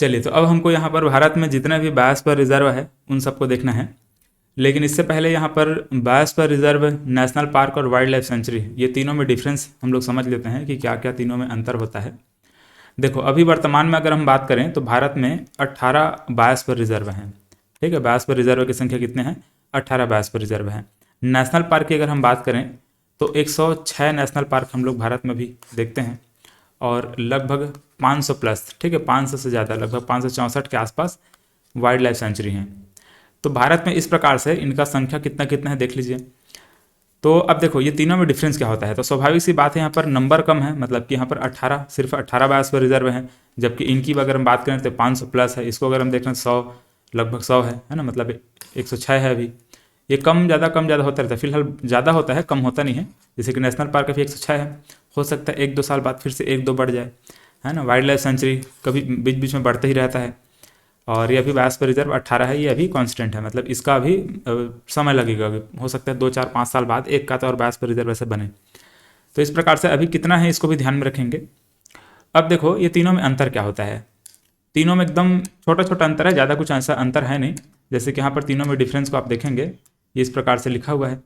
चलिए, तो अब हमको यहाँ पर भारत में जितने भी बायोस्फीयर रिजर्व है उन सबको देखना है। लेकिन इससे पहले यहाँ पर बायोस्फीयर रिजर्व, नेशनल पार्क और वाइल्ड लाइफ सेंचुरी, ये तीनों में डिफरेंस हम लोग समझ लेते हैं कि क्या क्या तीनों में अंतर होता है। देखो, अभी वर्तमान में अगर हम बात करें तो भारत में 18 बायोस्फीयर रिजर्व हैं। ठीक है, बायोस्फीयर रिजर्व की संख्या कितने हैं? 18 बायोस्फीयर रिजर्व हैं। नेशनल पार्क की अगर हम बात करें तो 106 नेशनल पार्क हम लोग भारत में भी देखते हैं, और लगभग 500 प्लस, ठीक है, 500 से ज़्यादा, लगभग 564 के आसपास वाइल्ड लाइफ सेंचुरी हैं। तो भारत में इस प्रकार से इनका संख्या कितना कितना है देख लीजिए। तो अब देखो ये तीनों में डिफरेंस क्या होता है। तो स्वाभाविक सी बात है, यहाँ पर नंबर कम है, मतलब कि यहाँ पर 18, सिर्फ 18 बायोस्फीयर रिजर्व हैं, जबकि इनकी अगर हम बात करें तो 500 प्लस है। इसको अगर हम देख रहे हैं 100, लगभग 100 है ना, मतलब 106 है अभी। ये कम ज़्यादा होता रहता है, फिलहाल ज़्यादा होता है, कम होता नहीं है। जैसे कि नेशनल पार्क अभी 106 है, हो सकता है 1-2 साल बाद फिर से 1-2 बढ़ जाए, है ना। वाइल्ड लाइफ सेंचुरी कभी बीच बीच में बढ़ते ही रहता है। और ये अभी बायोस्फीयर रिजर्व 18 है, ये अभी कांस्टेंट है, मतलब इसका अभी समय लगेगा, हो सकता है 2-4-5 साल बाद एक का तो और बायोस्फीयर रिजर्व ऐसे बने। तो इस प्रकार से अभी कितना है इसको भी ध्यान में रखेंगे। अब देखो ये तीनों में अंतर क्या होता है। तीनों में एकदम छोटा छोटा अंतर है, ज़्यादा कुछ ऐसा अंतर है नहीं। जैसे कि यहाँ पर तीनों में डिफरेंस को आप देखेंगे, ये इस प्रकार से लिखा हुआ है।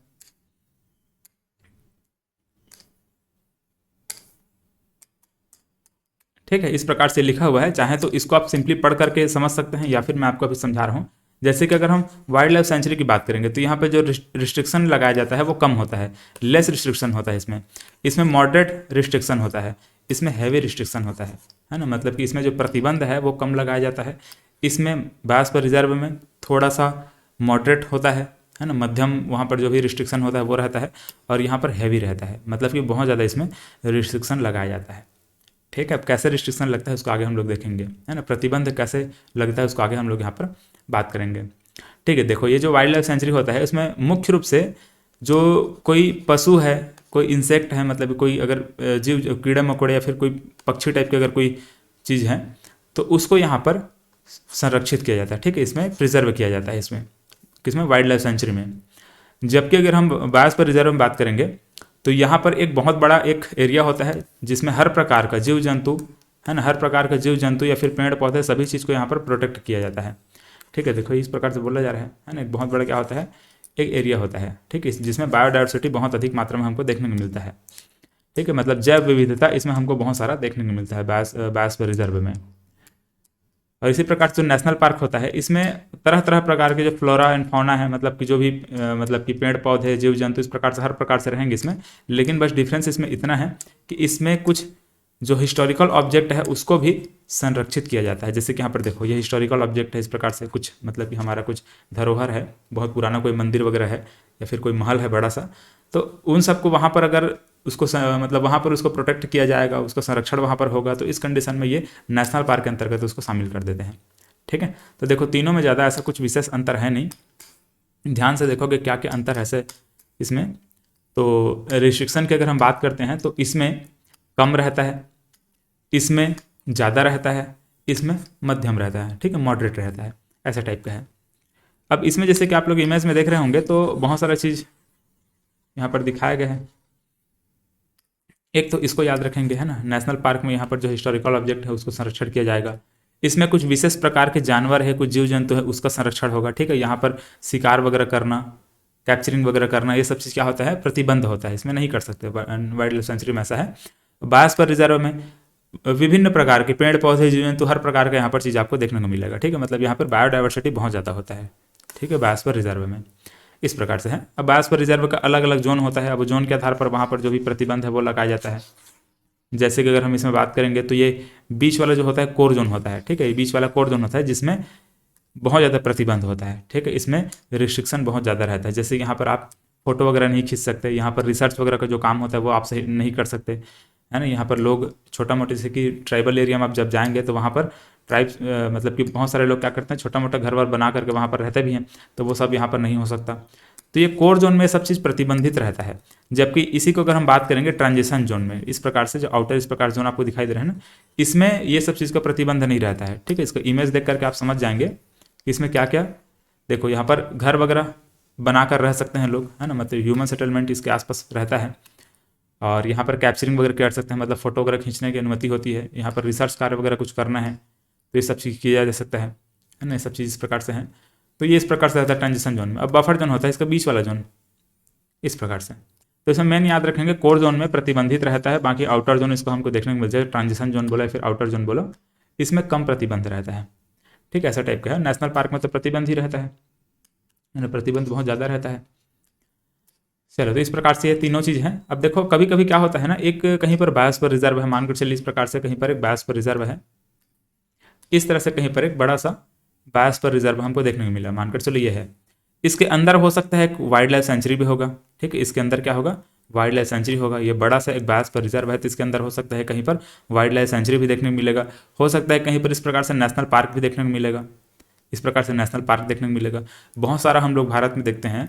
ठीक है, इस प्रकार से लिखा हुआ है। चाहे तो इसको आप सिंपली पढ़ करके समझ सकते हैं, या फिर मैं आपको अभी समझा रहा हूँ। जैसे कि अगर हम वाइल्ड लाइफ सेंचुरी की बात करेंगे तो यहाँ पे जो रिस्ट्रिक्शन लगाया जाता है वो कम होता है, लेस रिस्ट्रिक्शन होता है इसमें। इसमें मॉडरेट रिस्ट्रिक्शन होता है, इसमें हैवी रिस्ट्रिक्शन होता है ना। मतलब कि इसमें जो प्रतिबंध है वो कम लगाया जाता है। इसमें बायोस्फीयर रिजर्व में थोड़ा सा मॉडरेट होता है ना, मध्यम वहाँ पर जो भी रिस्ट्रिक्शन होता है वो रहता है, और यहाँ पर हैवी रहता है, मतलब कि बहुत ज़्यादा इसमें रिस्ट्रिक्शन लगाया जाता है। ठीक है, अब कैसे रिस्ट्रिक्शन लगता है उसको आगे हम लोग देखेंगे, है ना। प्रतिबंध कैसे लगता है उसको आगे हम लोग यहाँ पर बात करेंगे। ठीक है, देखो ये जो वाइल्ड लाइफ सेंचुरी होता है उसमें मुख्य रूप से जो कोई पशु है, कोई इंसेक्ट है, मतलब कोई अगर जीव, कीड़े मकोड़े या फिर कोई पक्षी टाइप की अगर कोई चीज़ है तो उसको यहाँ पर संरक्षित किया जाता है। ठीक है, इसमें प्रिजर्व किया जाता है, इसमें किसमें? वाइल्ड लाइफ सेंचुरी में। जबकि अगर हम बायोस्फीयर रिजर्व में बात करेंगे तो यहाँ पर एक बहुत बड़ा एक एरिया होता है जिसमें हर प्रकार का जीव जंतु, है ना, हर प्रकार का जीव जंतु या फिर पेड़ पौधे, सभी चीज़ को यहाँ पर प्रोटेक्ट किया जाता है। ठीक है, देखो इस प्रकार से बोला जा रहा है ना। एक बहुत बड़ा क्या होता है, एक एरिया होता है, ठीक है, जिसमें बायोडाइवर्सिटी बहुत अधिक मात्रा में हमको देखने को मिलता है। ठीक है, मतलब जैव विविधता इसमें हमको बहुत सारा देखने को मिलता है बायोस्फीयर रिजर्व में। और इसी प्रकार से जो नेशनल पार्क होता है इसमें तरह तरह प्रकार के जो फ्लोरा एंड फौना है, मतलब कि जो भी मतलब कि पेड़ पौधे, जीव जंतु, इस प्रकार से हर प्रकार से रहेंगे इसमें। लेकिन बस डिफरेंस इसमें इतना है कि इसमें कुछ जो हिस्टोरिकल ऑब्जेक्ट है उसको भी संरक्षित किया जाता है। जैसे कि यहाँ पर देखो ये हिस्टोरिकल ऑब्जेक्ट है, इस प्रकार से कुछ, मतलब कि हमारा कुछ धरोहर है, बहुत पुराना कोई मंदिर वगैरह है या फिर कोई महल है बड़ा सा, तो उन सबको वहाँ पर अगर उसको मतलब वहाँ पर उसको प्रोटेक्ट किया जाएगा, उसका संरक्षण वहाँ पर होगा, तो इस कंडीशन में ये नेशनल पार्क के अंतर्गत उसको शामिल कर देते हैं। ठीक है, तो देखो तीनों में ज़्यादा ऐसा कुछ विशेष अंतर है नहीं। ध्यान से देखोगे क्या क्या अंतर है ऐसे इसमें। तो रिस्ट्रिक्शन की अगर हम बात करते हैं तो इसमें कम रहता है, इसमें ज़्यादा रहता है, इसमें मध्यम रहता है, ठीक है, मॉडरेट रहता है, ऐसा टाइप का है। अब इसमें जैसे कि आप लोग इमेज में देख रहे होंगे तो बहुत सारा चीज़ यहाँ पर दिखाया गया है। एक तो इसको याद रखेंगे, है ना, नेशनल पार्क में यहाँ पर जो हिस्टोरिकल ऑब्जेक्ट है उसको संरक्षण किया जाएगा। इसमें कुछ विशेष प्रकार के जानवर है, कुछ जीव जंतु है, उसका संरक्षण होगा। ठीक है, यहाँ पर शिकार वगैरह करना, कैप्चरिंग वगैरह करना, ये सब चीज़ क्या होता है, प्रतिबंध होता है, इसमें नहीं कर सकते। वाइल्ड लाइफ सेंचुरी में ऐसा है। बायोस्फीयर रिजर्व में विभिन्न प्रकार के पेड़ पौधे, जीव जंतु, हर प्रकार का यहाँ पर चीज़ आपको देखने को मिलेगा। ठीक है, मतलब यहाँ पर बायोडाइवर्सिटी बहुत ज़्यादा होता है। ठीक है, बायोस्फीयर रिजर्व में इस प्रकार से है। अब बायोस्फीयर रिजर्व का अलग अलग जोन होता है, अब जोन के आधार पर वहाँ पर जो भी प्रतिबंध है वो लगाया जाता है। जैसे कि अगर हम इसमें बात करेंगे तो ये बीच वाला जो होता है कोर जोन होता है। ठीक है, ये बीच वाला कोर जोन होता है जिसमें बहुत ज़्यादा प्रतिबंध होता है। ठीक है, इसमें रिस्ट्रिक्शन बहुत ज़्यादा रहता है। जैसे यहाँ पर आप फोटो वगैरह नहीं खींच सकते, यहाँ पर रिसर्च वगैरह का जो काम होता है वो आप सही नहीं कर सकते, है ना। यहाँ पर लोग छोटा मोटा, जैसे कि ट्राइबल एरिया में आप जब जाएंगे तो वहाँ पर ट्राइब्स, मतलब कि बहुत सारे लोग क्या करते हैं, छोटा मोटा घर वर बना करके वहाँ पर रहते भी हैं, तो वो सब यहाँ पर नहीं हो सकता। तो ये कोर जोन में सब चीज़ प्रतिबंधित रहता है। जबकि इसी को अगर हम बात करेंगे ट्रांजिशन जोन में, इस प्रकार से जो आउटर इस प्रकार जोन आपको दिखाई दे रहा है ना, इसमें ये सब चीज़ का प्रतिबंध नहीं रहता है। ठीक है, इसको इमेज देख करके आप समझ जाएंगे कि इसमें क्या क्या। देखो यहाँ पर घर वगैरह बनाकर रह सकते हैं लोग, है ना, मतलब ह्यूमन सेटलमेंट इसके आसपास रहता है। और यहाँ पर कैप्चरिंग वगैरह कर सकते हैं, मतलब फोटो वगैरह खींचने की अनुमति होती है। यहाँ पर रिसर्च कार्य वगैरह कुछ करना है तो ये सब चीज़ किया जा सकता है ना, ये सब चीज़ इस प्रकार से हैं। तो ये इस प्रकार से रहता है ट्रांजिशन जोन में। अब बफर जोन होता है इसका बीच वाला जोन, इस प्रकार से। तो इसमें मेन याद रखेंगे कोर जोन में प्रतिबंधित रहता है, बाकी आउटर जोन इसको हमको देखने को मिल जाएगा, ट्रांजिशन जोन बोला या फिर आउटर जोन बोलो, इसमें कम प्रतिबंध रहता है। ठीक है, ऐसा टाइप का है। नेशनल पार्क में तो प्रतिबंध ही रहता है ना, प्रतिबंध बहुत ज़्यादा रहता है। चलो, तो इस प्रकार से ये तीनों चीज़ हैं। अब देखो कभी कभी क्या होता है ना, एक कहीं पर बायोस्फीयर रिजर्व है, मानकर चलिए इस प्रकार से कहीं पर एक बायोस्फीयर रिजर्व है, इस तरह से कहीं पर एक बड़ा सा बायोस्फीयर रिजर्व हमको देखने को मिला, मानकर चलो ये है। इसके अंदर हो सकता है एक वाइल्ड लाइफ सेंचुरी भी होगा। ठीक है, इसके अंदर क्या होगा, वाइल्ड लाइफ सेंचुरी होगा। ये बड़ा सा एक बायोस्फीयर रिजर्व है, तो इसके अंदर हो सकता है कहीं पर वाइल्ड लाइफ सेंचुरी भी देखने को मिलेगा। हो सकता है कहीं पर इस प्रकार से नेशनल पार्क भी देखने को मिलेगा, इस प्रकार से नेशनल पार्क देखने को मिलेगा। बहुत सारा हम लोग भारत में देखते हैं,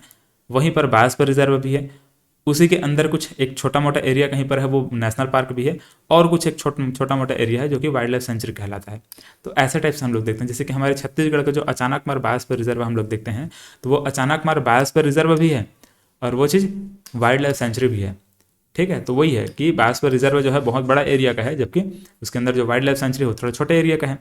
वहीं पर बायोस्फीयर रिजर्व भी है, उसी के अंदर कुछ एक छोटा मोटा एरिया कहीं पर है वो नेशनल पार्क भी है, और कुछ एक छोटा मोटा एरिया है जो कि वाइल्ड लाइफ सेंचुरी कहलाता है। तो ऐसे टाइप से हम लोग देखते हैं। जैसे कि हमारे छत्तीसगढ़ का जो अचानकमार बायोस्फीयर रिजर्व हम लोग देखते हैं, तो वो अचानकमार बायोस्फीयर रिजर्व भी है और वो चीज़ वाइल्ड लाइफ सेंचुरी भी है। ठीक है, तो वही है कि बायोस्फीयर रिजर्व जो है बहुत बड़ा एरिया का है, जबकि उसके अंदर जो वाइल्ड लाइफ सेंचुरी हो थोड़ा छोटे एरिया का है।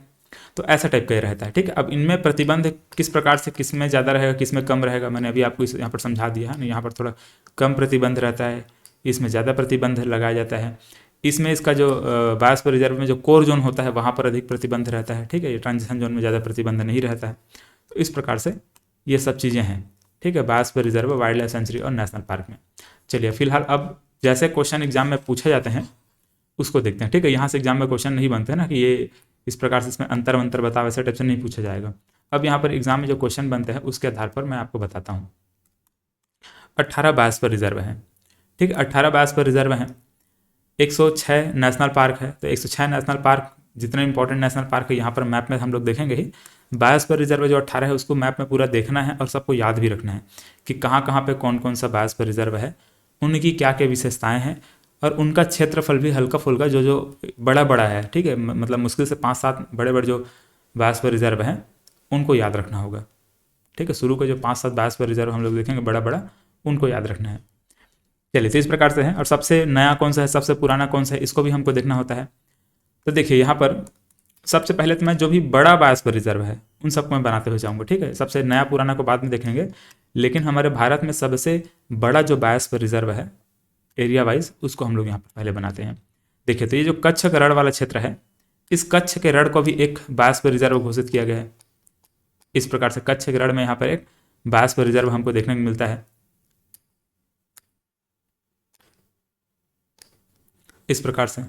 तो ऐसा टाइप का ही रहता है। ठीक है, अब इनमें प्रतिबंध किस प्रकार से, किस में ज़्यादा रहेगा किस में कम रहेगा, मैंने अभी आपको यहाँ पर समझा दिया है ना। यहाँ पर थोड़ा कम प्रतिबंध रहता है, इसमें ज़्यादा प्रतिबंध लगाया जाता है। इसमें इसका जो बायोस्फीयर रिजर्व में जो कोर जोन होता है वहाँ पर अधिक प्रतिबंध रहता है। ठीक है, ये ट्रांजिशन जोन में ज़्यादा प्रतिबंध नहीं रहता है। तो इस प्रकार से ये सब चीज़ें हैं। ठीक है, biosphere reserve, wild life sanctuary और नेशनल पार्क में। चलिए फिलहाल अब जैसे क्वेश्चन एग्जाम में पूछे जाते हैं उसको देखते हैं। ठीक है, यहाँ से एग्जाम में क्वेश्चन नहीं बनते हैं ना कि ये इस प्रकार से इसमें अंतर वंतर बताओ, वैसे टाइप से नहीं पूछा जाएगा। अब यहाँ पर एग्जाम में जो क्वेश्चन बनते हैं उसके आधार पर मैं आपको बताता हूँ। 18 बायोस्फीयर रिजर्व हैं। ठीक है, 18 बायोस्फीयर रिजर्व हैं, 106 नेशनल पार्क है। तो 106 नेशनल पार्क, जितने इंपॉर्टेंट नेशनल पार्क है यहाँ पर मैप में हम लोग देखेंगे ही। बायोस्फीयर रिजर्व जो 18 है उसको मैप में पूरा देखना है और सबको याद भी रखना है कि कहाँ पे कौन कौन सा बायोस्फीयर रिजर्व है, उनकी क्या क्या विशेषताएं हैं, और उनका क्षेत्रफल भी हल्का फुल्का जो जो बड़ा बड़ा है। ठीक है, मतलब मुश्किल से 5-7 बड़े बड़े जो बायोस्फीयर रिजर्व हैं उनको याद रखना होगा। ठीक है, शुरू के जो 5-7 बायोस्फीयर रिजर्व हम लोग देखेंगे बड़ा बड़ा, उनको याद रखना है। चलिए, तो इस प्रकार से है। और सबसे नया कौन सा है, सबसे पुराना कौन सा है, इसको भी हमको देखना होता है। तो देखिए यहाँ पर सबसे पहले तो मैं जो भी बड़ा बायोस्फीयर रिजर्व है उन सबको मैं बनाते हुए जाऊँगा। ठीक है, सबसे नया पुराना को बाद में देखेंगे, लेकिन हमारे भारत में सबसे बड़ा जो बायोस्फीयर रिजर्व है एरिया वाइज, उसको हम लोग यहाँ पर पहले बनाते हैं। देखिए, तो ये जो कच्छ के रण वाला क्षेत्र है, इस कच्छ के रण को भी एक बायोस्फीयर रिजर्व घोषित किया गया है। इस प्रकार से कच्छ के रण में यहाँ पर एक बायोस्फीयर रिजर्व हमको देखने को मिलता है, इस प्रकार से।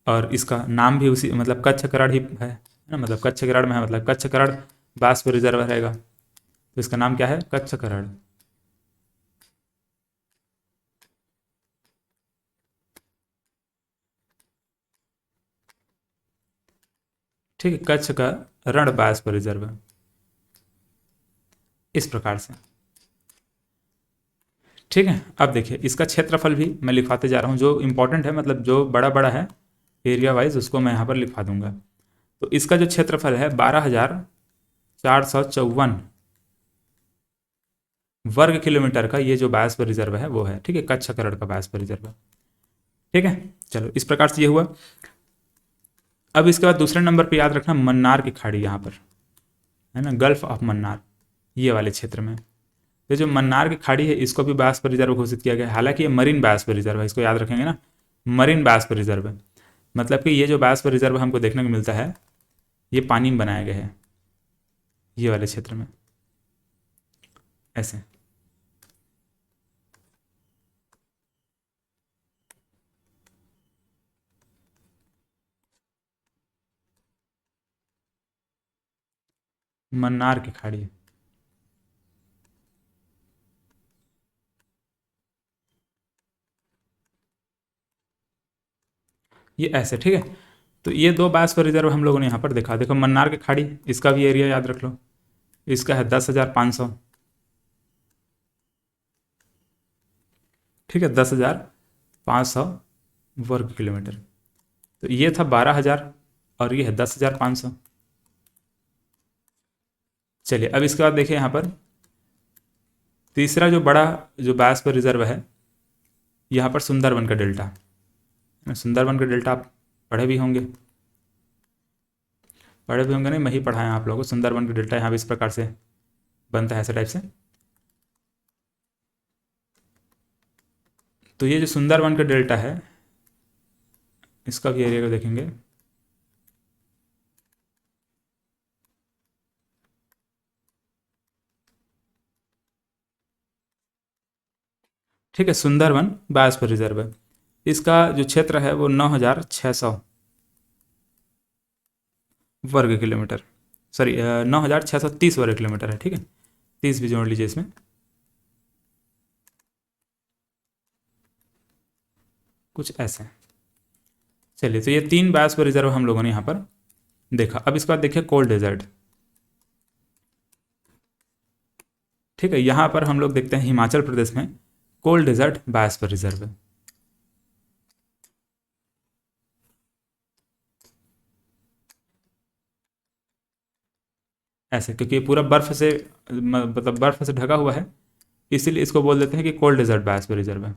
और इसका नाम भी उसी मतलब कच्छ करण ही है ना, मतलब कच्छ करण में है, मतलब कच्छ करण बायोस्फीयर रिजर्व रहेगा। तो इसका नाम क्या है, कच्छ करण। ठीक है, कच्छ का रण बायोस्फीयर रिजर्व है, इस प्रकार से। ठीक है, अब देखिए इसका क्षेत्रफल भी मैं लिखवाते जा रहा हूँ, जो इंपॉर्टेंट है मतलब जो बड़ा बड़ा है एरिया वाइज उसको मैं यहाँ पर लिखवा दूंगा। तो इसका जो क्षेत्रफल है 12,454 वर्ग किलोमीटर का, ये जो बायोस्फीयर रिजर्व है वो है। ठीक है, कच्छ करण का बायोस्फीयर रिजर्व है। ठीक है, चलो इस प्रकार से ये हुआ। अब इसके बाद दूसरे नंबर पे याद रखना मन्नार की खाड़ी, यहाँ पर है ना, गल्फ ऑफ मन्नार, ये वाले क्षेत्र में। तो जो मन्नार की खाड़ी है इसको भी बायोस्फीयर रिजर्व घोषित किया गया है। हालांकि ये मरीन बायोस्फीयर रिजर्व है, इसको याद रखेंगे ना, मरीन बायोस्फीयर रिजर्व है। मतलब कि ये जो बायोस्फीयर रिजर्व हमको देखने को मिलता है ये पानी में बनाया गया है, ये वाले क्षेत्र में ऐसे। मन्नार की खाड़ी, ये ऐसे। ठीक है, तो ये दो बायोस्फीयर रिजर्व हम लोगों ने यहाँ पर देखा। देखो मन्नार की खाड़ी, इसका भी एरिया याद रख लो, इसका है 10,500। ठीक है, 10,500 वर्ग किलोमीटर। तो ये था 12,000 और ये है 10,500। चलिए, अब इसके बाद देखिए यहाँ पर तीसरा जो बड़ा जो बायोस्फीयर रिजर्व है, यहाँ पर सुंदरबन का डेल्टा। सुंदरबन का डेल्टा आप पढ़े भी होंगे। पढ़े भी होंगे नहीं, मैं ही पढ़ाया आप लोगों को। सुंदरबन का डेल्टा यहाँ भी इस प्रकार से बनता है, ऐसे टाइप से। तो ये जो सुंदरबन का डेल्टा है, इसका भी एरिया को देखेंगे। ठीक है, सुंदरबन बायोस्फीयर रिजर्व है। इसका जो क्षेत्र है वो 9,600 वर्ग किलोमीटर, सॉरी 9,630 वर्ग किलोमीटर है। ठीक है, 30 भी जोड़ लीजिए इसमें। कुछ ऐसे। चलिए, तो ये 3 बायोस्फीयर रिजर्व हम लोगों ने यहाँ पर देखा। अब इसके बाद देखिए कोल्ड डेजर्ट। ठीक है, यहाँ पर हम लोग देखते हैं हिमाचल प्रदेश में कोल्ड डेजर्ट बायोस्फीयर रिजर्व है। ऐसे, क्योंकि ये पूरा बर्फ से, मतलब बर्फ से ढका हुआ है, इसीलिए इसको बोल देते हैं कि कोल्ड डेजर्ट बायोस्फीयर रिजर्व है।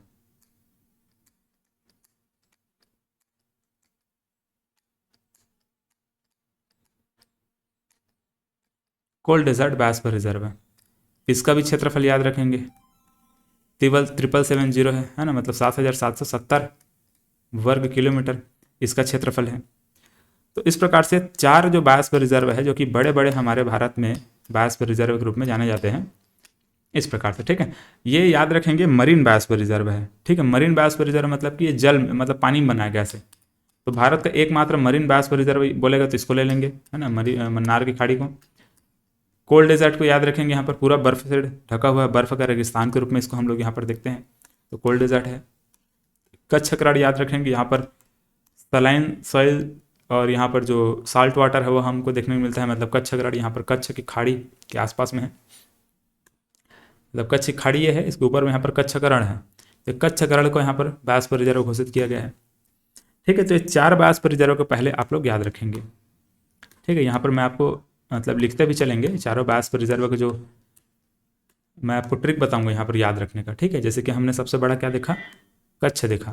कोल्ड डेजर्ट बायोस्फीयर रिजर्व है। इसका भी क्षेत्रफल याद रखेंगे, 777 है ना, मतलब 7,770 वर्ग किलोमीटर इसका क्षेत्रफल है। तो इस प्रकार से 4 जो बायोस्फीयर रिजर्व है, जो कि बड़े बड़े हमारे भारत में बायोस्फीयर रिजर्व के रूप में जाने जाते हैं, इस प्रकार से। ठीक है, ये याद रखेंगे मरीन बायोस्फीयर रिजर्व है। ठीक है, मरीन बायोस्फीयर रिजर्व मतलब कि ये जल में, मतलब पानी में बनाया गया से। तो भारत का एकमात्र मरीन बायोस्फीयर रिजर्व बोलेगा तो इसको ले लेंगे, है ना, मन्नार की खाड़ी को। कोल्ड डेजर्ट को याद रखेंगे, यहाँ पर पूरा बर्फ से ढका हुआ है, बर्फ का रेगिस्तान के रूप में इसको हम लोग यहाँ पर देखते हैं, तो कोल्ड डेजर्ट है। कच्छ कराड़ याद रखेंगे, यहाँ पर सलाइन सॉइल और यहाँ पर जो साल्ट वाटर है वो हमको देखने को मिलता है, मतलब कच्छ कराड़ यहाँ पर कच्छ की खाड़ी के आसपास में है, मतलब कच्छ की खाड़ी ये है, इसके ऊपर में यहाँ पर कच्छ करण है। तो कच्छ करण को यहाँ पर बायोस्फीयर रिजर्व घोषित किया गया है। ठीक है, तो ये 4 बायोस्फीयर रिजर्व को पहले आप लोग याद रखेंगे। ठीक है, यहाँ पर मैं आपको मतलब लिखते भी चलेंगे चारों बायोस्फीयर रिजर्व को, जो मैं आपको ट्रिक बताऊंगा यहाँ पर याद रखने का। ठीक है, जैसे कि हमने सबसे बड़ा क्या देखा, कच्छ देखा,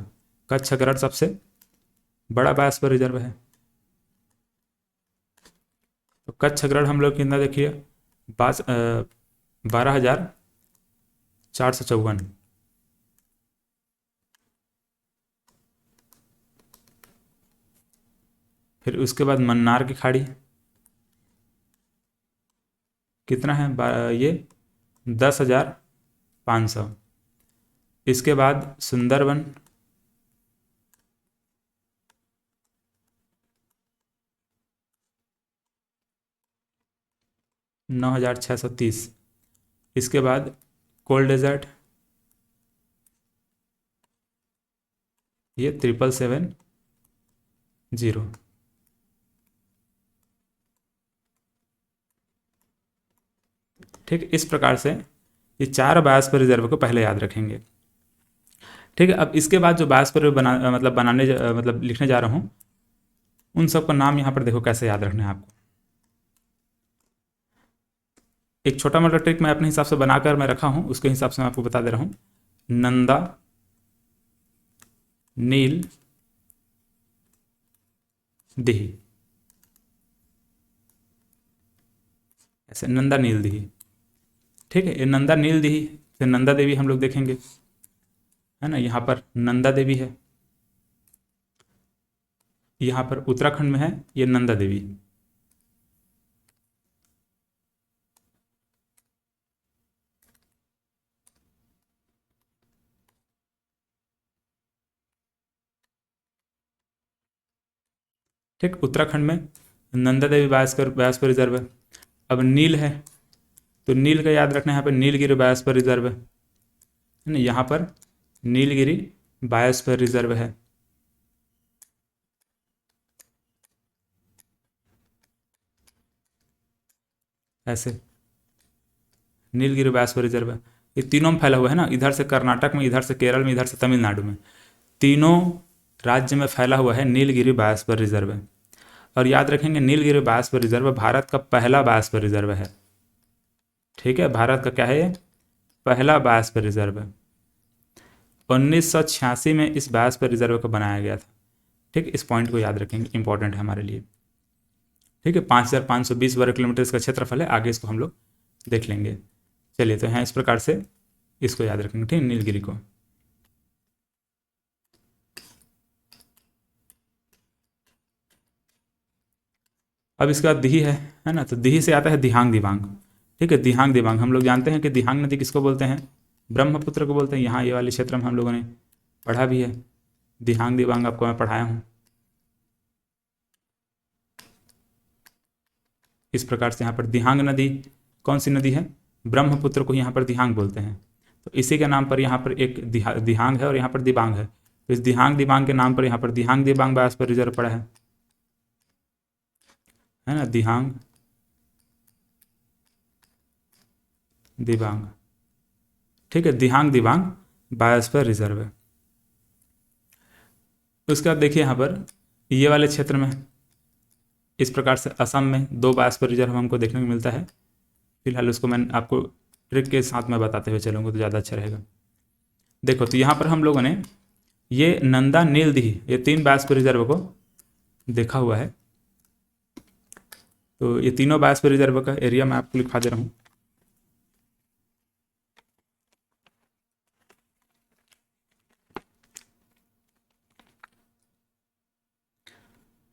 कच्छ गढ़ सबसे बड़ा बायोस्फीयर रिजर्व है। तो कच्छ गढ़ हम लोग कितना देखिए, 12,454। फिर उसके बाद मन्नार की खाड़ी कितना है, ये 10,500। इसके बाद सुंदरबन 9,630। इसके बाद कोल्ड डेजर्ट ये 7,770। ठीक, इस प्रकार से ये 4 बायोस्फीयर रिजर्व को पहले याद रखेंगे। ठीक है, अब इसके बाद जो बायोस्फीयर मतलब बनाने मतलब लिखने जा रहा हूँ, उन सबका नाम यहाँ पर देखो कैसे याद रखना है आपको। एक छोटा मोटा ट्रिक मैं अपने हिसाब से बनाकर मैं रखा हूँ, उसके हिसाब से मैं आपको बता दे रहा हूँ। नंदा, नील, दिही, ऐसे नंदा नील दिही। ठीक है, ये नंदा नील दिही। फिर नंदा देवी हम लोग देखेंगे, है ना, यहाँ पर नंदा देवी है, यहाँ पर उत्तराखंड में है ये नंदा देवी। ठीक, उत्तराखंड में नंदा देवी बायोस्फीयर रिजर्व है। अब नील है, तो नील का याद रखना है, यहाँ पर नीलगिरी बायोस्फीयर रिजर्व है ना, यहाँ पर नीलगिरी बायोस्फीयर रिजर्व है। ऐसे नीलगिरी बायोस्फीयर रिजर्व है, ये तीनों में फैला हुआ है ना, इधर से कर्नाटक में, इधर से केरल में, इधर से तमिलनाडु में, तीनों राज्य में फैला हुआ है नीलगिरी बायोस्फीयर रिजर्व है। और याद रखेंगे नीलगिरी बायोस्फीयर रिजर्व भारत का पहला बायोस्फीयर रिजर्व है। ठीक है, भारत का क्या है ये, पहला बायोस्फीयर रिजर्व है। 1986 में इस बायोस्फीयर रिजर्व को बनाया गया था। ठीक, इस पॉइंट को याद रखेंगे, इंपॉर्टेंट है हमारे लिए। ठीक है, 5520 वर्ग किलोमीटर इसका क्षेत्रफल है। आगे इसको हम लोग देख लेंगे। चलिए, तो यहाँ इस प्रकार से इसको याद रखेंगे, ठीक है, नीलगिरी को। अब इसके बाद दिही है ना, तो दिही से आता है दिहांग दिबांग। ठीक है, दिहांग दिबांग हम लोग जानते हैं कि दिहांग नदी किसको बोलते हैं, ब्रह्मपुत्र को बोलते हैं। यहाँ ये वाले क्षेत्र में हम लोगों ने पढ़ा भी है, दिहांग दिबांग आपको मैं पढ़ाया हूँ। इस प्रकार से यहाँ पर दिहांग नदी कौन सी नदी है, ब्रह्मपुत्र को यहाँ पर दिहांग बोलते हैं। तो इसी के नाम पर यहाँ पर एक दिहांग है और यहाँ पर दिबांग है। तो इस दिहांग दिबांग के नाम पर यहाँ पर दिहांग दिबांग बायोस्फीयर रिजर्व पड़ा है ना, दिहांग दिबांग। ठीक है, दिहांग दिबांग बायोस्फीयर रिजर्व है। उसके बाद देखिए यहाँ पर ये वाले क्षेत्र में इस प्रकार से असम में 2 बायोस्फीयर रिजर्व हमको देखने को मिलता है। फिलहाल उसको मैं आपको ट्रिक के साथ में बताते हुए चलूँगा तो ज़्यादा अच्छा रहेगा। देखो, तो यहाँ पर हम लोगों ने ये नंदा नीलदिही ये 3 बायोस्फीयर रिजर्व को देखा हुआ है। तो ये तीनों बायोस्फीयर रिजर्व का एरिया मैं आपको लिखवा दे रहा हूँ।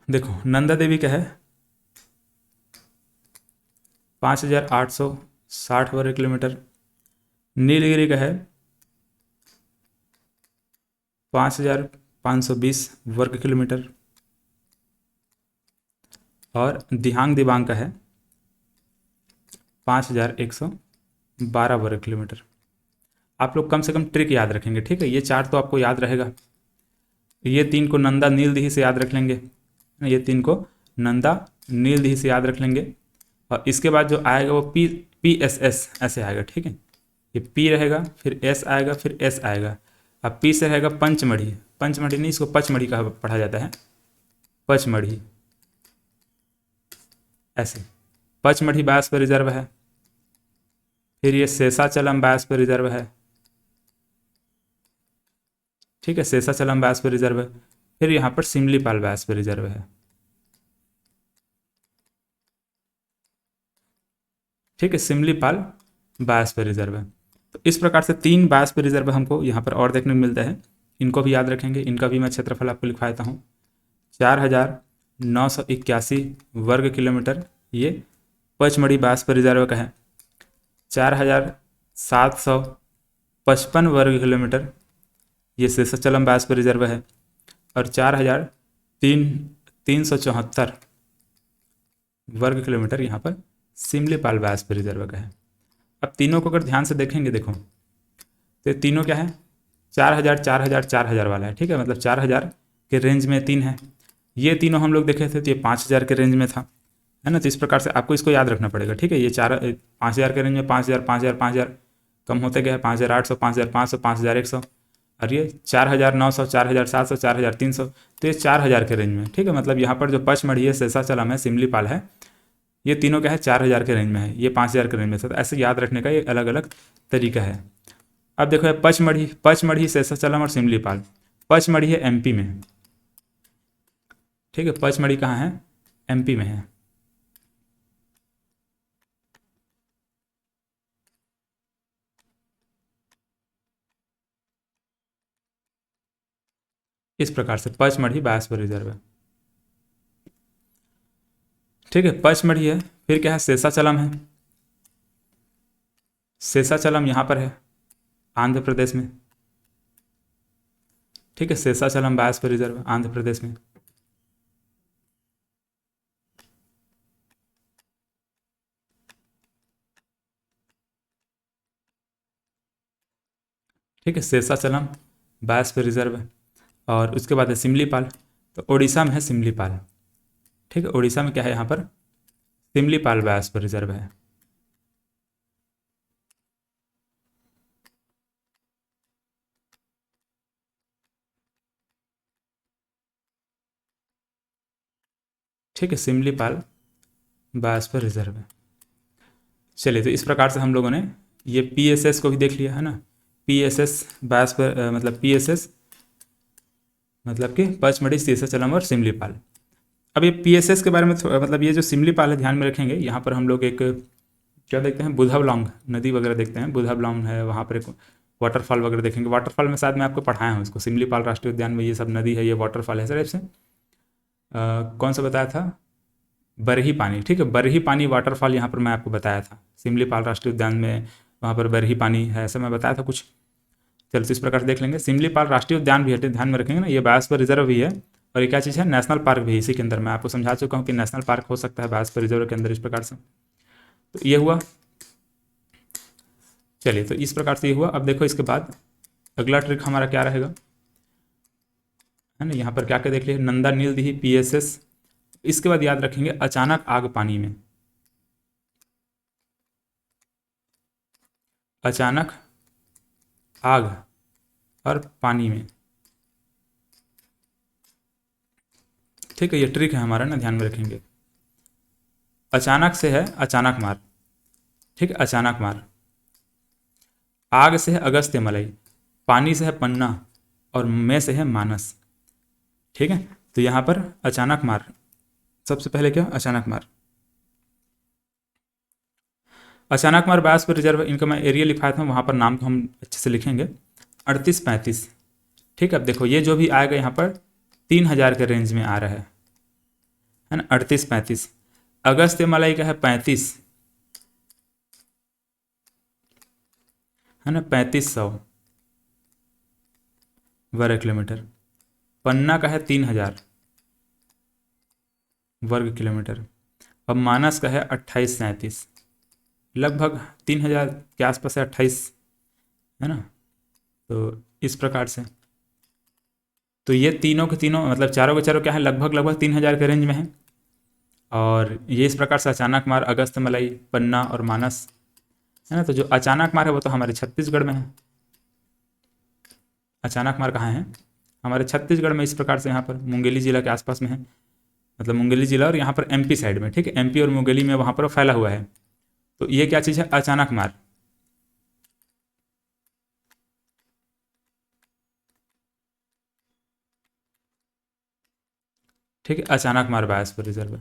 देखो, नंदा देवी का है 5860 वर्ग किलोमीटर, नीलगिरी का है 5520 वर्ग किलोमीटर, और दिहांग दिबांग का है 5112 वर्ग किलोमीटर। आप लोग कम से कम ट्रिक याद रखेंगे, ठीक है, ये 4 तो आपको याद रहेगा। ये 3 को नंदा नीलदिही से याद रख लेंगे, ये 3 को नंदा नीलदिही से याद रख लेंगे। और इसके बाद जो आएगा वो PSS ऐसे आएगा, ठीक है, ये P रहेगा, फिर S आएगा, फिर S आएगा। अब P से रहेगा पंचमढ़ी, पंचमढ़ी नहीं, इसको पचमढ़ी का पढ़ा जाता है, पचमढ़ी ऐसे। पचमढ़ी बायोस्फीयर रिजर्व है। फिर ये शेषाचलम बायोस्फीयर रिजर्व है, ठीक है, शेषाचलम बायोस्फीयर रिजर्व है। फिर यहाँ पर सिमलीपाल बायोस्फीयर रिजर्व है, ठीक है, सिमलीपाल बायोस्फीयर रिजर्व है। तो इस प्रकार से 3 बायोस्फीयर रिजर्व हमको यहाँ पर और देखने को मिलता है। इनको भी याद रखेंगे। इनका भी मैं क्षेत्रफल आपको लिखवा देता हूँ। 4981 वर्ग किलोमीटर ये पचमढ़ी बायोस्फीयर रिजर्व का है। 4755 वर्ग किलोमीटर ये शेषाचलम बायोस्फीयर रिजर्व है। और 4374 वर्ग किलोमीटर यहाँ पर सिमलीपाल बायोस्फीयर रिजर्व का है। अब तीनों को अगर ध्यान से देखेंगे, देखो तो तीनों क्या है, 4000 4000 4000 वाला है, ठीक है, मतलब 4000 के रेंज में 3 है। ये तीनों हम लोग देखे थे तो ये 5000 के रेंज में था, है ना। तो इस प्रकार से आपको इसको याद रखना पड़ेगा, ठीक है। ये 5000 के रेंज में 5000 5000 5000 कम होते गए, 5800 5500 5100, और ये 4900 4700 4300, तो ये 4000 के रेंज में, ठीक है। मतलब यहाँ पर जो पचमढ़ी है, शेषाचलम है, सिमलीपाल है, ये तीनों क्या है 4000 के रेंज में है, ये 5000 के रेंज में है। तो ऐसे याद रखने का ये अलग अलग तरीका है। अब देखो पचमढ़ी, पचमढ़ी शेषाचलम और सिमलीपाल। पचमढ़ी है MP में, ठीक है, पचमढ़ी कहाँ है, MP में है। इस प्रकार से पचमढ़ी बायोस्फीयर रिजर्व है, ठीक है, पचमढ़ी है। फिर क्या है, शेषाचलम है। शेषाचलम यहाँ पर है आंध्र प्रदेश में, ठीक है, शेषाचलम बायोस्फीयर रिजर्व आंध्र प्रदेश में। ठीक है, शेषाचलम बायोस्फीयर रिजर्व है। और उसके बाद है सिमलीपाल, तो उड़ीसा में है सिमलीपाल, ठीक है, उड़ीसा में क्या है, यहाँ पर सिमलीपाल बायोस्फीयर रिजर्व है। ठीक है, सिमलीपाल बायोस्फीयर रिजर्व है। चलिए, तो इस प्रकार से हम लोगों ने ये PSS को भी देख लिया, है ना। PSS बायोस्फीयर मतलब PSS मतलब कि पचमढ़ी, शेषाचलम और सिमलीपाल। अब ये पीएसएस के बारे में मतलब ये जो सिमलीपाल है ध्यान में रखेंगे, यहाँ पर हम लोग एक क्या देखते हैं, बुधावलौंग नदी वगैरह देखते हैं, बुधावलौंग है, वहाँ पर एक वाटरफॉल वगैरह देखेंगे। वाटरफॉल में शायद मैं आपको पढ़ाया हूँ इसको, सिमलीपाल राष्ट्रीय उद्यान में ये सब नदी है, ये वाटरफॉल है सर से कौन सा बताया था, बरही पानी, ठीक है, बरही पानी वाटरफॉल यहाँ पर मैं आपको बताया था सिमलीपाल राष्ट्रीय उद्यान में, वहाँ पर बरही पानी है, ऐसा मैं बताया था कुछ। चलो तो इस प्रकार से देख लेंगे। सिमलीपाल राष्ट्रीय उद्यान भी है, ध्यान में रखेंगे ना, ये बायोस्फीयर रिजर्व भी है, और ये क्या चीज़ है, नेशनल पार्क भी है इसी के अंदर। मैं आपको समझा चुका हूँ कि नेशनल पार्क हो सकता है बायोस्फीयर रिजर्व के अंदर इस प्रकार से। तो ये हुआ, चलिए तो इस प्रकार से ये हुआ। अब देखो इसके बाद अगला ट्रिक हमारा क्या रहेगा, है ना, यहाँ पर क्या क्या देख लिया, नंदा नील दिही पीएसएस। इसके बाद याद रखेंगे अचानक आग पानी में, अचानक आग और पानी में, ठीक है, ये ट्रिक है हमारा ना, ध्यान में रखेंगे। अचानक से है अचानक मार, ठीक है, अचानक मार। आग से है अगस्त्य मलई, पानी से है पन्ना, और में से है मानस, ठीक है। तो यहाँ पर अचानक मार, सबसे पहले क्या, अचानक मार। अचानक मार बायोस्फीयर रिजर्व, इनका मैं एरिया लिखाया था, वहाँ पर नाम को हम अच्छे से लिखेंगे 3835, ठीक है। अब देखो ये जो भी आएगा यहाँ पर 3000 के रेंज में आ रहा है ना, 3835। अगस्त्य मलाई का है 35, है ना, 3500 वर्ग किलोमीटर। पन्ना का है 3000 वर्ग किलोमीटर। अब मानस का है 2837, लगभग 3000 के आसपास है, 28, है ना। तो इस प्रकार से, तो ये तीनों के तीनों मतलब चारों के चारों क्या है, लगभग लगभग 3000 के रेंज में है। और ये इस प्रकार से अचानक मार, अगस्त मलाई, पन्ना और मानस, है ना। तो जो अचानक मार है वो तो हमारे छत्तीसगढ़ में है। अचानक मार कहाँ है, हमारे छत्तीसगढ़ में, इस प्रकार से यहाँ पर मुंगेली जिला के आसपास में है, मतलब मुंगेली जिला और यहाँ पर एमपी साइड में, ठीक है, एमपी और मुंगेली में वहाँ पर फैला हुआ है। तो ये क्या चीज़ है, अचानक मार, ठीक है, अचानक मार बायोस्फीयर रिजर्व,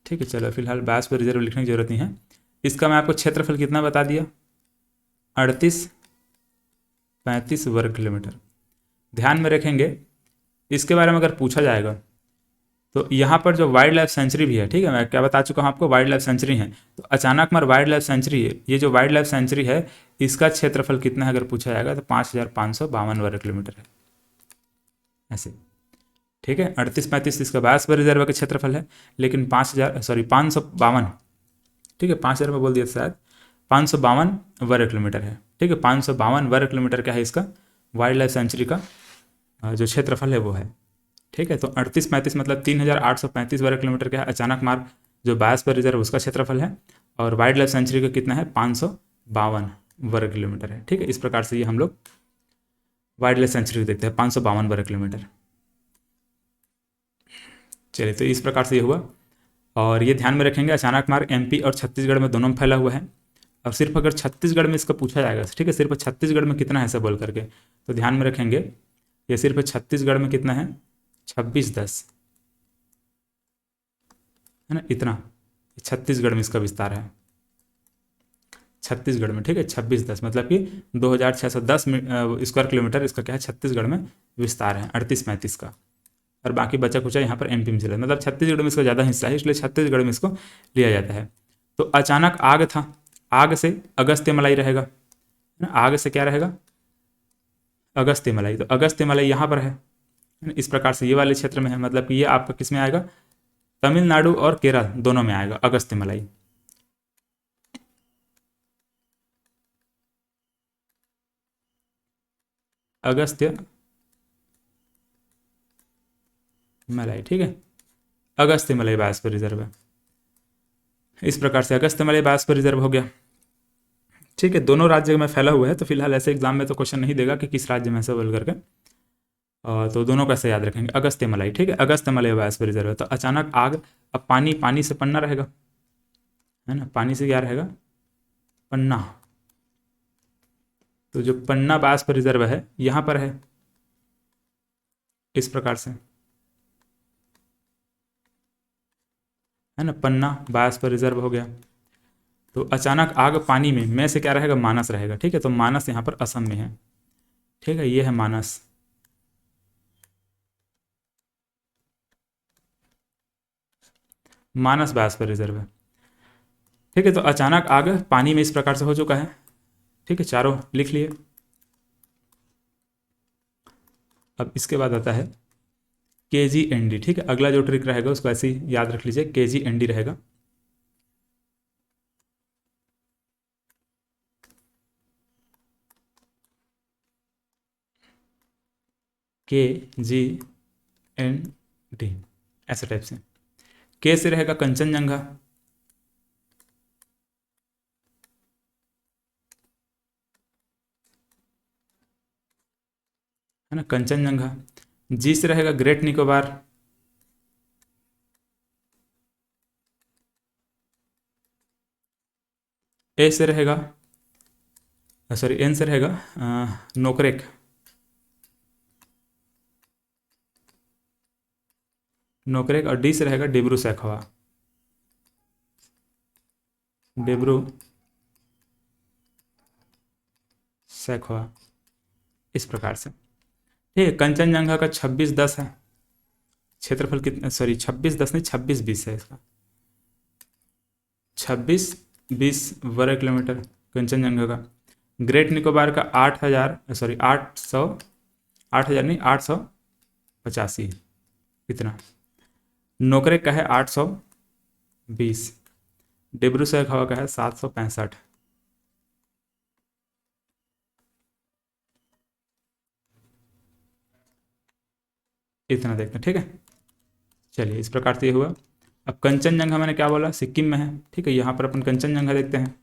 ठीक है। चलो फिलहाल बायोस्फीयर रिजर्व लिखने की जरूरत नहीं है। इसका मैं आपको क्षेत्रफल कितना बता दिया, 3835 वर्ग किलोमीटर। ध्यान में रखेंगे, इसके बारे में अगर पूछा जाएगा तो यहाँ पर जो वाइल्ड लाइफ सेंचुरी भी है, ठीक है, मैं क्या बता चुका हूँ आपको, वाइल्ड लाइफ सेंचुरी है। तो अचानक मार वाइल्ड लाइफ सेंचुरी है, ये जो वाइल्ड लाइफ सेंचुरी है इसका क्षेत्रफल कितना है अगर पूछा जाएगा तो 5552 वर्ग किलोमीटर है, ऐसे, ठीक है। 3835 इसका बायोस्फीयर रिजर्व का क्षेत्रफल है, लेकिन 552, ठीक है, 5000 में बोल दिया शायद, 552 वर्ग किलोमीटर है, ठीक है। 552 वर्ग किलोमीटर क्या है इसका, वाइल्ड लाइफ सेंचुरी का जो क्षेत्रफल है वो है, ठीक है। तो 3835 मतलब 3835 वर्ग किलोमीटर क्या है, अचानक मार्ग जो बायोस्फीयर रिजर्व उसका क्षेत्रफल है, और वाइल्ड लाइफ सेंचुरी का कितना है, 552 वर्ग किलोमीटर है, ठीक है। इस प्रकार से ये हम लोग वाइल्ड लाइफ सेंचुरी देखते हैं, 552 वर्ग किलोमीटर। चलिए तो इस प्रकार से ये हुआ, और ये ध्यान में रखेंगे अचानक मार्ग एमपी और छत्तीसगढ़ में दोनों में फैला हुआ है। अब सिर्फ अगर छत्तीसगढ़ में इसका पूछा जाएगा, ठीक है, सिर्फ छत्तीसगढ़ में कितना है ऐसा बोल करके, तो ध्यान में रखेंगे ये सिर्फ छत्तीसगढ़ में कितना है, 2610, है ना, इतना छत्तीसगढ़ में इसका विस्तार है, छत्तीसगढ़ में, ठीक है, 2610 मतलब कि 2610 स्क्वायर किलोमीटर इसका क्या है, छत्तीसगढ़ में विस्तार है 3835 का। और बाकी बचा कुचा यहाँ पर एमपी में चला, मतलब छत्तीसगढ़ में इसका ज़्यादा हिस्सा है, इसलिए छत्तीसगढ़ में इसको लिया जाता है। तो अचानक आग था, आग से अगस्त्य मलाई रहेगा ना, आग से क्या रहेगा, अगस्त्य मलाई। तो अगस्त्य मलाई यहाँ पर है, इस प्रकार से ये वाले क्षेत्र में है, मतलब कि ये आपका किस में आएगा, तमिलनाडु और केरल दोनों में आएगा अगस्त्य मलाई। अगस्त्य मलाई, ठीक है, अगस्त्य मलाई बायोस्फीयर रिजर्व है। इस प्रकार से अगस्त्य मलाई बायोस्फीयर रिजर्व हो गया, ठीक है। दोनों राज्य में फैला हुआ है, तो फिलहाल ऐसे एग्जाम में तो क्वेश्चन नहीं देगा कि किस राज्य में ऐसा बोल करके, तो दोनों का ऐसे याद रखेंगे, अगस्त्य मलाई, ठीक है, अगस्त्य मलाई बायोस्फीयर रिजर्व है। तो अचानक आग, अब पानी, पानी से पन्ना रहेगा, है ना, पानी से क्या रहेगा, पन्ना। तो जो पन्ना बायोस्फीयर रिजर्व है यहाँ पर है, इस प्रकार से, है ना। पन्ना बायोस्फीयर रिजर्व हो गया। तो अचानक आग पानी में से क्या रहेगा, मानस रहेगा, ठीक है। तो मानस यहाँ पर असम में है, ठीक है, ये है मानस। मानस बायोस्फीयर रिजर्व है, ठीक है। तो अचानक आग पानी में इस प्रकार से हो चुका है, ठीक है, चारों लिख लिए। अब इसके बाद आता है KGND, ठीक है। अगला जो ट्रिक रहेगा उसको ऐसे ही याद रख लीजिए, KGND रहेगा। KGND ऐसे टाइप से। के से रहेगा कंचनजंगा, है ना, कंचनजंगा। जी से रहेगा ग्रेट निकोबार, ए से रहेगा, सॉरी एन से रहेगा नोकरेक, नोकरेक। और डी से रहेगा डिब्रू सैखवा, डिब्रू सैखवा, इस प्रकार से, ठीक है। कंचनजंगा का 2610 है क्षेत्रफल, कितना, सॉरी 2610 नहीं, 2620 है इसका, 2620 वर्ग किलोमीटर कंचनजंगा का। ग्रेट निकोबार का 8000, सॉरी 800, 8000 नहीं, 885, इतना। नोकरेक का है 820, डिब्रू सैखवा का है 765। इतना देखते हैं, ठीक है। चलिए, इस प्रकार से ये हुआ। अब कंचनजंगा मैंने क्या बोला, सिक्किम में है, ठीक है। यहाँ पर अपन कंचनजंगा देखते हैं,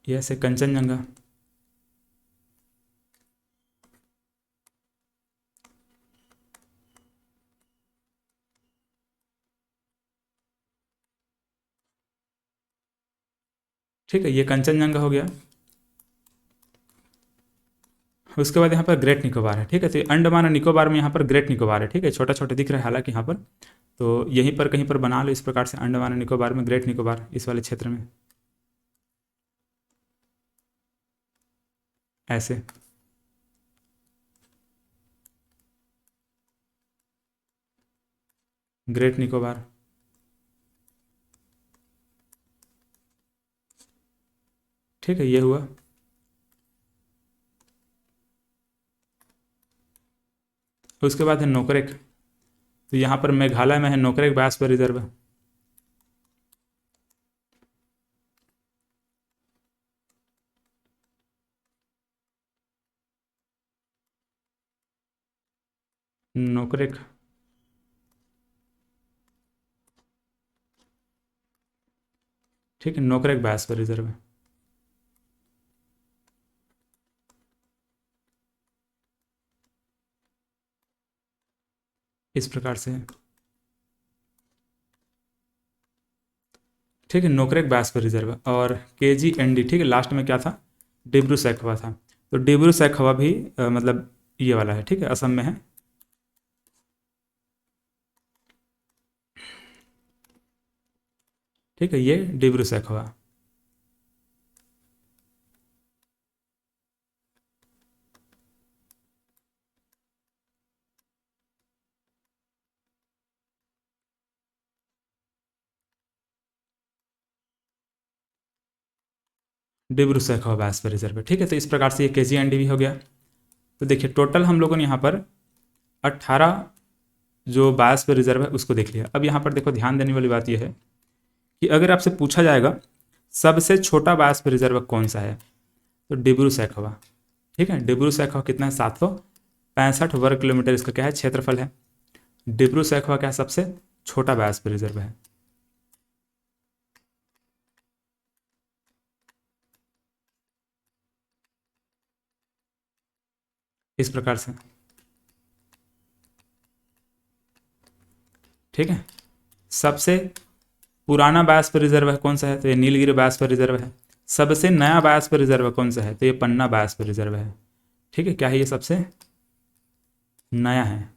यह से कंचनजंगा, ठीक है, ये कंचनजंगा हो गया। उसके बाद यहाँ पर ग्रेट निकोबार है, ठीक है। तो ये अंडमान और निकोबार में यहाँ पर ग्रेट निकोबार है, ठीक है। छोटा छोटा दिख रहा है हालांकि यहाँ पर, तो यहीं पर कहीं पर बना लो इस प्रकार से, अंडमान और निकोबार में ग्रेट निकोबार, इस वाले क्षेत्र में ऐसे। ग्रेट निकोबार, ठीक है, ये हुआ। उसके बाद है नोकरेक, तो यहाँ पर मेघालय में है नोकरेक बायोस्फीयर रिजर्व, नोकरेक, ठीक है, नोकरेक बायोस्फीयर रिजर्व है, इस प्रकार से है, ठीक है। नोकरेक बायोस्फीयर रिजर्व है। और KGND, ठीक है, लास्ट में क्या था, डिब्रू सैखवा था। तो डिब्रू सैखवा भी मतलब ये वाला है, ठीक है, असम में है। ठीक है, ये डिब्रू सैखवा, डिब्रू सैखवा बायोस्फीयर रिजर्व है, ठीक है। तो इस प्रकार से ये KGND भी हो गया। तो देखिए टोटल हम लोगों ने यहाँ पर 18 जो बायोस्फीयर रिजर्व है उसको देख लिया। अब यहाँ पर देखो ध्यान देने वाली बात यह है कि अगर आपसे पूछा जाएगा सबसे छोटा बायोस्फीयर रिजर्व कौन सा है, तो डिब्रू सैखवा, ठीक है। डिब्रू सैखवा कितना है, 765 वर्ग किलोमीटर इसका क्या है, क्षेत्रफल है। डिब्रू सैखवा क्या है, सबसे छोटा बायोस्फीयर रिजर्व है। इस प्रकार से, ठीक है। सबसे पुराना बायोस्फीयर रिजर्व है कौन सा है, तो ये नीलगिरी बायोस्फीयर रिजर्व है। सबसे नया बायोस्फीयर रिजर्व कौन सा है, तो ये पन्ना बायोस्फीयर रिजर्व है, ठीक है, क्या है ये, सबसे नया है।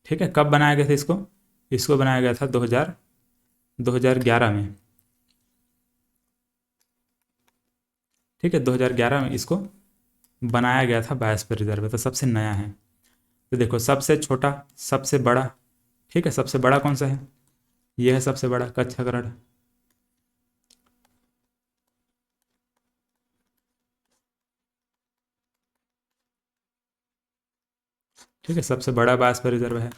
ठीक है, कब बनाया गया था इसको, इसको बनाया गया था 2011 में। ठीक है, 2011 में इसको बनाया गया था बायोस्फीयर रिजर्व, तो सबसे नया है। तो देखो, सबसे छोटा, सबसे बड़ा। ठीक है, सबसे बड़ा कौन सा है, यह है सबसे बड़ा, कच्छ गढ़। ठीक है, सबसे बड़ा बायोस्फीयर रिजर्व है।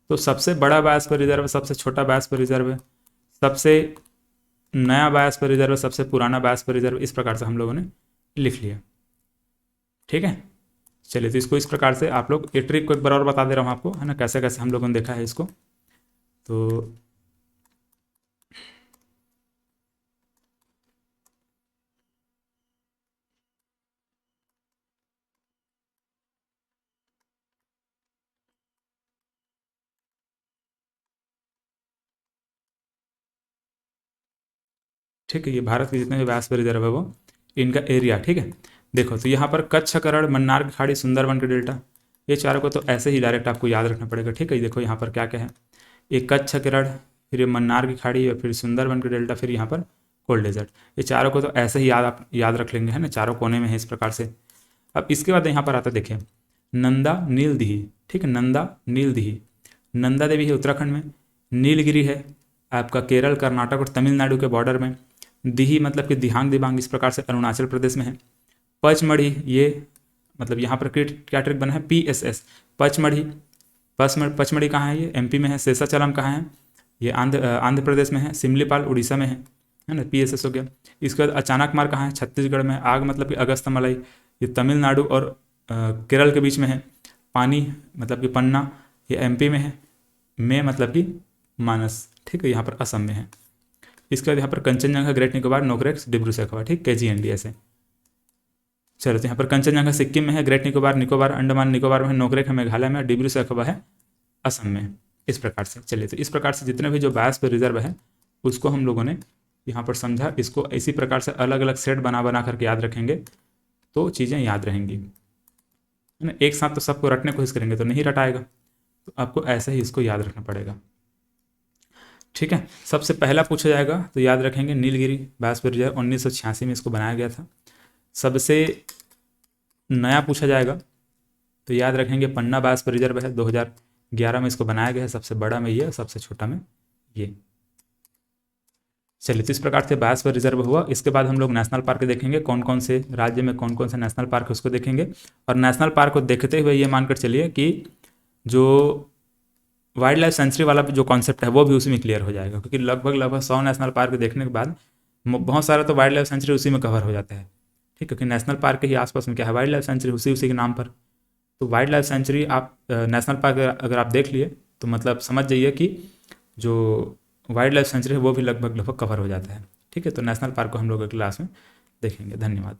तो सबसे बड़ा बायोस्फीयर रिजर्व, सबसे छोटा बायोस्फीयर रिजर्व, सबसे नया बायोस्फीयर रिजर्व, सबसे पुराना बायोस्फीयर रिजर्व, इस प्रकार से हम लोगों ने लिख लिया। ठीक है, चलिए, तो इसको इस प्रकार से आप लोग, ये ट्रिक को एक बार और बता दे रहा हूँ आपको, है ना, कैसे कैसे हम लोगों ने देखा है इसको। तो ठीक है, ये भारत के जितने भी बायोस्फीयर रिजर्व है वो, इनका एरिया। ठीक है, देखो, तो यहाँ पर कच्छ, करण, मन्नार की खाड़ी, सुंदरबन के डेल्टा, ये चारों को तो ऐसे ही डायरेक्ट आपको याद रखना पड़ेगा। ठीक है, देखो यहाँ पर क्या क्या है, एक कच्छ किरण, फिर ये मन्नार की खाड़ी, और फिर सुंदरबन के डेल्टा, फिर यहाँ पर कोल्ड डेजर्ट। ये चारों को तो ऐसे ही आप याद रख लेंगे, है ना, चारों कोने में है इस प्रकार से। अब इसके बाद यहाँ पर आता है, देखिए, नंदा नीलदिही। ठीक है, नंदा नीलदिही, नंदा देवी है उत्तराखंड में, नीलगिरी है आपका केरल, कर्नाटक और तमिलनाडु के बॉर्डर में, दिही मतलब कि दिहांग दिबांग, इस प्रकार से अरुणाचल प्रदेश में है। पचमढ़ी, ये मतलब यहाँ पर क्या ट्रिक बना है, PSS, पचमढ़ी। पचमढ़ी कहाँ है, ये MP में है। शेषाचलम कहाँ है, ये आंध्र प्रदेश में है। सिमलीपाल उड़ीसा में है ना, PSS हो गया। इसके बाद अचानक मार कहाँ है, छत्तीसगढ़ में। आग मतलब कि अगस्तमलई, ये तमिलनाडु और केरल के बीच में है। पानी मतलब कि पन्ना, ये MP में है। में मतलब कि मानस, ठीक है, यहाँ पर असम में है। इसके बाद यहाँ पर कंचनजंगा, ग्रेट निकोबार, नोकरेक्स, डिब्रू सैखोवा, ठीक, KGND ऐसे। चलो, तो यहाँ पर कंचनजंगा सिक्किम में है, ग्रेट निकोबार, निकोबार अंडमान निकोबार में है, नोकरेक है मेघालय में, डिब्रू सैखोवा है असम में, इस प्रकार से। चलिए, तो इस प्रकार से जितने भी जो बायोस्फीयर रिजर्व है उसको हम लोगों ने यहाँ पर समझा। इसको इसी प्रकार से अलग अलग सेट बना बना करके याद रखेंगे तो चीज़ें याद रहेंगी, है ना। एक साथ तो सबको रटने की कोशिश करेंगे तो नहीं रटाएगा, तो आपको ऐसे ही इसको याद रखना पड़ेगा। ठीक है, सबसे पहला पूछा जाएगा तो याद रखेंगे नीलगिरी बायोस्फीयर रिजर्व, 1986 में इसको बनाया गया था। सबसे नया पूछा जाएगा तो याद रखेंगे पन्ना बायोस्फीयर रिजर्व है, 2011 में इसको बनाया गया है। सबसे बड़ा में ये, सबसे छोटा में ये। चलिए, तो इस प्रकार से बायोस्फीयर रिजर्व हुआ। इसके बाद हम लोग नेशनल पार्क देखेंगे, कौन कौन से राज्य में कौन कौन से नेशनल पार्क है उसको देखेंगे। और नेशनल पार्क को देखते हुए ये मानकर चलिए कि जो वाइल्ड लाइफ सेंचुरी वाला जो कॉन्सेप्ट है वो भी उसी में क्लियर हो जाएगा, क्योंकि लगभग 100 नेशनल पार्क देखने के बाद बहुत सारा तो वाइल्ड लाइफ सेंचुरी उसी में कवर हो जाता है। ठीक, क्योंकि नेशनल पार्क के ही आसपास में क्या है, वाइल्ड लाइफ सेंचुरी, उसी के नाम पर। तो वाइल्ड लाइफ सेंचुरी आप नेशनल पार्क अगर आप देख लिए तो मतलब समझ जाइए कि जो वाइल्ड लाइफ सेंचुरी है वो भी लगभग कवर हो जाता है। ठीक है, तो नेशनल पार्क को हम लोग अगली क्लास में देखेंगे। धन्यवाद।